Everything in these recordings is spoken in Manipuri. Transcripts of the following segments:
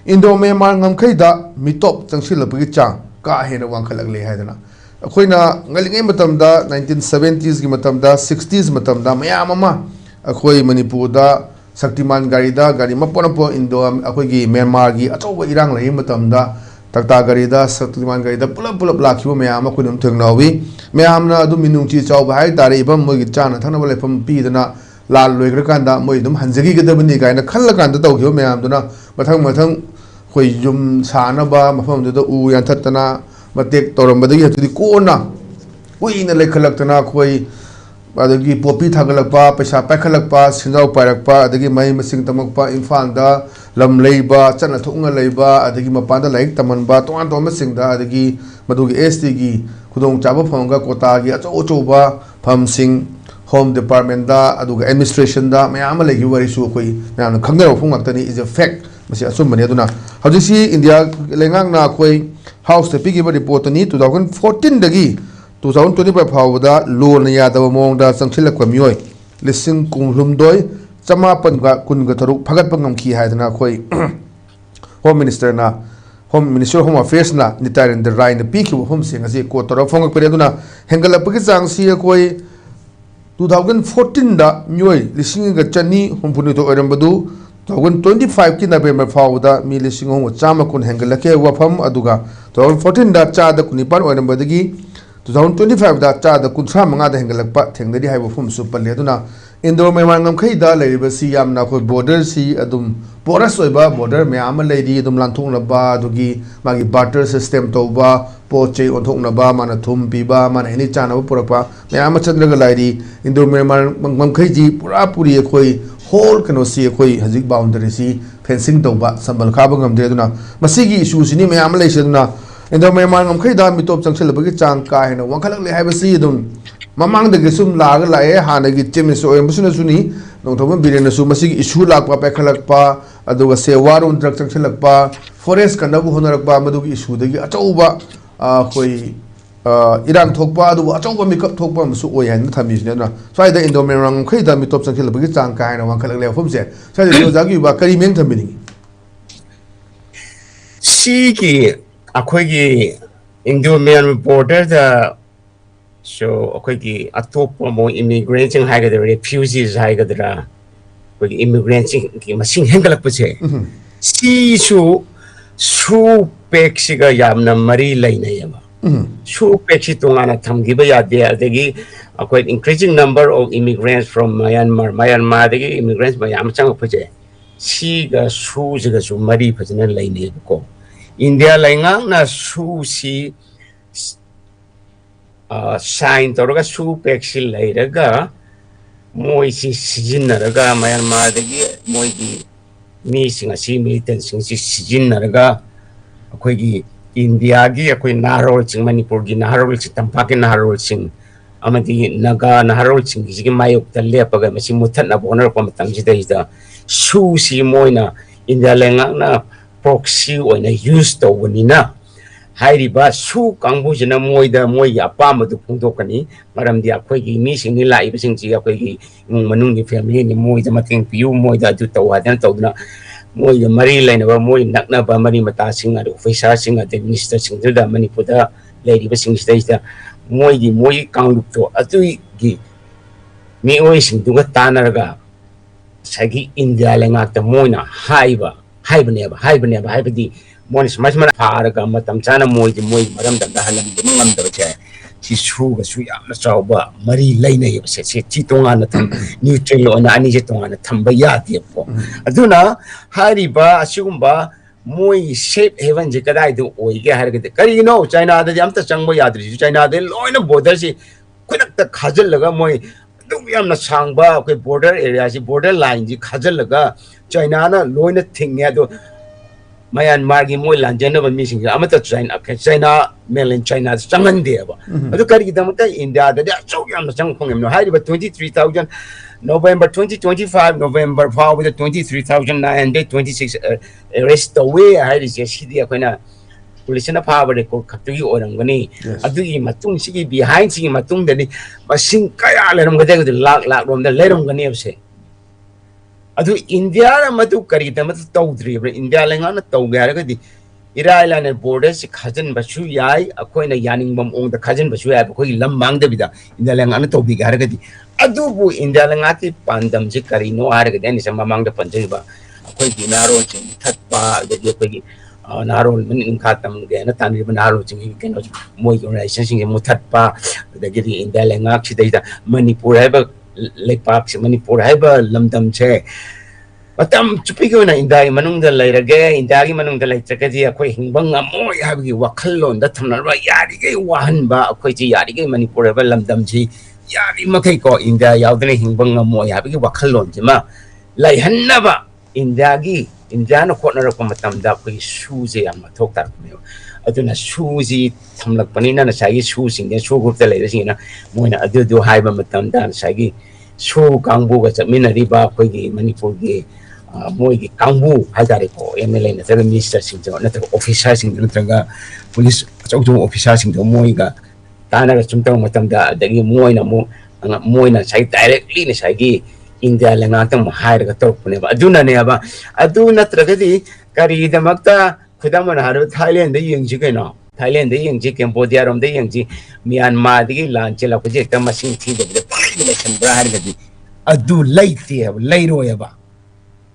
Indo Myanmar Ngamkhaida mitop changsilapagi chang ka hena wangkhalagle haidana akhoina ngalingai matamda 1970s gi matamda 60s matamda mayam ama akhoi Manipur da Shaktiman gari mapona Indo akhoigi Myanmar gi achoba irang lai matamda takta gari da Shaktiman gari da pulap lakhiba mayam akhunum thengnawi mayamna adu minungchi chawba hai tare ibam mogi chana thanaba lefam pi dana lal loigra kanda moi dum hanjagi gadabani gaina khalla kanda tawkhiba mayam duna mathang koi yum sanaba mafam da u yan thattana matek torambadagi hatudi kona kuina lekhalakna koi adagi popi thagalakpa paisa pakhalakpa sinjau parakpa adagi mai masing tamakpa imphal da lam leiba chana thunga leiba adagi mapanda laik tamanba toan to masingda adagi madugi ST gi khudong chaba phanga kota gi achoba phamsing home department da aduga administration da mayam legi wari su koi mayam khangdaro phungaktani is a fact masi asum bani aduna hajisi India lengang na koi house te pigi report ni 2014 dagi 2025 phawda loan ya da mong da changchilak kwamioi lising kunglumdoi chamapan ga kun ga tharuk phagat pangam khi haidana koi home minister home affairs na nitarin the right the piki home sing ase ko toro phongak pere aduna hengala pagi chang si koi 2014 da nyoi lising ga chani humpuni to orambadu 2025 ki November fawda mi lising hong chama kun hengalake wafam aduga 2014 da cha da kunipan orambadagi 2025 da cha da kunthra manga da hengalakpa thengdari haibo fum su palle aduna Indo Myanmar ngamkhai da leiba si yamna khoi border si adum porous oiba border myam leidi adum lanthongna ba adugi magi barter system toba poche onthongna ba mana thum piba mana eni chana purakpa myam chandraga laidi Indo Myanmar ngamkhai ji pura puri khoi whole kano si khoi hajik boundary si fencing toba sambal khaba ngamde aduna masigi issue sini myam leiseduna Indo Myanmar ngamkhai da mitop changselabagi chang ka hena wangkhalak le haibasi adum mamang da gesum laga lae hanagi chemiso embusuna suni nongthom birena su masigi issue lakpa pekhalakpa aduga sewarum drug changselakpa forest kanabu honarakpa madugi issue dagi achauba khoi irang thokpa adu achauba mikap thokpa musu oi han thamisne na swaida Indo Myanmar ngamkhai da mitop changselabagi chang ka hena wangkhalak le phumse swaida jagi ba kari meng thambini sigi akhoigi Indo Myanmar border da so akhoigi atopa mo immigrants ang haigadra refugees haigadra akhoigi immigrants ki masing hengalakpase si su peksiga yamna mari lainayaba su peksi tungana thamgiba yade adagi akhoi increasing number of immigrants from Myanmar dagi immigrants mayam changapase si ga su jiga su mari phajana lainayaba ko India laingang na su si sign toroga su pexil lairaga moi si sijinaraga Myanmar dagi moi gi mi singa si militant sing si sijinaraga akoi gi India gi akoi narol sing Manipur gi narol sing tampak narol sing amadi naga narol sing gi mayok talle paga masi muthat na bonar ko matang jida su si moina India lenga na proxy oina use to wonina Haiba su kangbujina moida moi apama du pungtokani maram dia khoi gi mi sing ni lai bising ji khoi gi manung ni family ni moida mating piu moida du tawadan tawna moi mari laina ba moi nakna ba mari mata sing adu officer sing adu minister sing da Manipur da lady bising stage da moi gi moi kanglup to atu gi mi oi sing du ga tanaraga sagi India lenga ta moina haiba di Monis Masman Paraga Matam Chana Moi Madam da Halam Mamda Che, Chishu, Suyam Sauba, Marie Lane, Chitonga, Neutral on Anijeton, Tambayati. Aduna, Haiba, Asumba, Moi shape heaven Jekadai do Oiga, you know, China, the Yamta Changboyadri, China, the Loina borders, quit the Kazalaga Moi. We am not sangba, border areas, border lines, Kazalaga, China, Loina thing, Myanmar gi moi lanjana ba missing amata China mainland China changan deba adu kari damata India da so yam chang phongem no haiba 23,000 November 2025 November power with 23,926 arrest away hairi sidi akoina police na power ko khaptui orangani adu gi matung sigi behind sigi matung dani masing kaya leram gade lak rom da leram gani abse adu India na matu kari ta matu tawdri India lenga na tawga ra gadi iraila na border si khajan basu yai akoi na yaning bam ong da khajan basu yai akoi lam mang da bida India lenga na tawbi ga ra gadi adu bu India lenga ti pandam si kari no ara gadi ni sama mang da panjai ba akoi dinaro chi thatpa da ge akoi narol min in khatam ge na tan ri narol chi ge no moi organization sing ge muthatpa da ge India lenga chi da Manipur hai ba Leiba si Manipur Haiba lamdam che matam chupi ko na India manung da lairage India gi manung da laitaka ji akoi hingbang amoi habgi Wakhal lon da thamnar ba yari ge wahan ba akoi ji yari ge Manipur Haiba lamdam ji yari makai ko India yaudne hingbang amoi habgi Wakhal lon ji ma Khanhannaba India gi India na khotna ra ko matam da akoi shu je am thok tar ko aduna shu ji thamlak pani na sai shu sing ge shu group da laira sing na moina adu haiba matam da sai shu kangbu ga chamina riba koi gi Manipur gi moi gi kangbu haidare ko MLA na tara minister sing jo na tara officer sing na tara police chok officer sing jo moi ga tana ga chumtang matam da dagi moi na sai directly na sai gi India lenga tang hair ga tor pune ba aduna ne ba adu na tara ga di kari da makta khudamana har Thailand da yeng ji no Thailand da yeng ji Cambodia rom da yeng ji Myanmar da gi lan chela ko je ta machine thi da election brahar gadi adu laiti hai lairo ya ba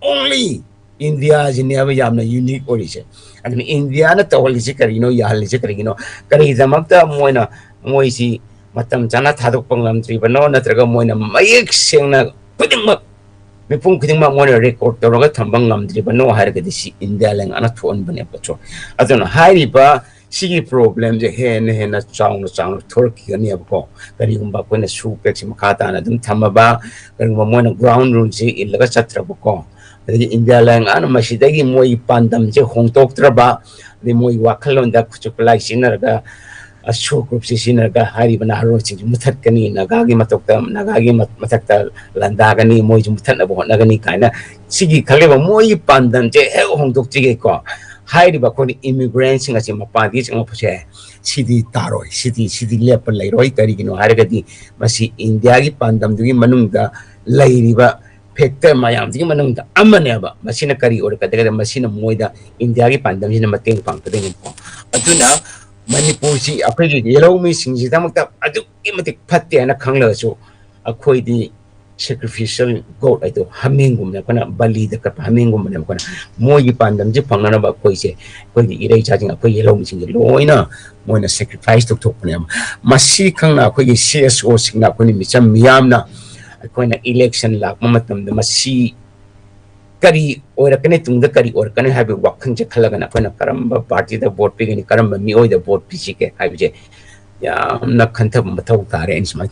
only India jine aba yamna unique origin and India na tawali ji kari no ya hal ji kari no kari zamakta moi si matam chana thadok panglam tri bano natraga moina mayek sengna kudingmak mipung kudingmak moina record toroga thambang ngam tri bano har gadi si India leng ana thon bane pacho aduna hairi ba sigi problem je he na chang Turkey ani abko kari gumba ko na su pek si makata na dum thamaba kari gumba mo na ground rule ji ilaga chatra bko adi India lang ana masidagi moi pandam je hongtok traba de moi Wakhal da kuchuklai sinarga asu group si sinarga hari bana haro chi muthat kani nagagi matokta nagagi matakta landa gani moi muthat na bo nagani kaina sigi khaleba moi pandam je he hongtok ji ge ko Haiba ko immigrants nga si mapadi nga po siya sidi taroi sidi lepa lairoi kari gino haragadi masi India gi pandam dugi manungda lairiba factor mayam dugi manungda amane ba masina kari or kadagada masina moida India gi pandam sina mateng pang kadengin po aduna Manipur si akoy gi yellow mi singji damakta adu imatik phatte na khangla so akoy di sacrificial goat aito hamingum na kana bali da ka hamingum na kana moi pandam je pangana ba koi se koi di irei charging koi yellow mi sing loina moi na sacrifice tok ne masi khang na koi CSO sing na koi mi cham miyam na koi na election la matam da masi kari ora kane tung da kari or kane have wakhan je khalaga na koi na karamba party da vote pi ni karamba mi oi da vote pi ke ha je ya na khantha Mathou tare Enhancement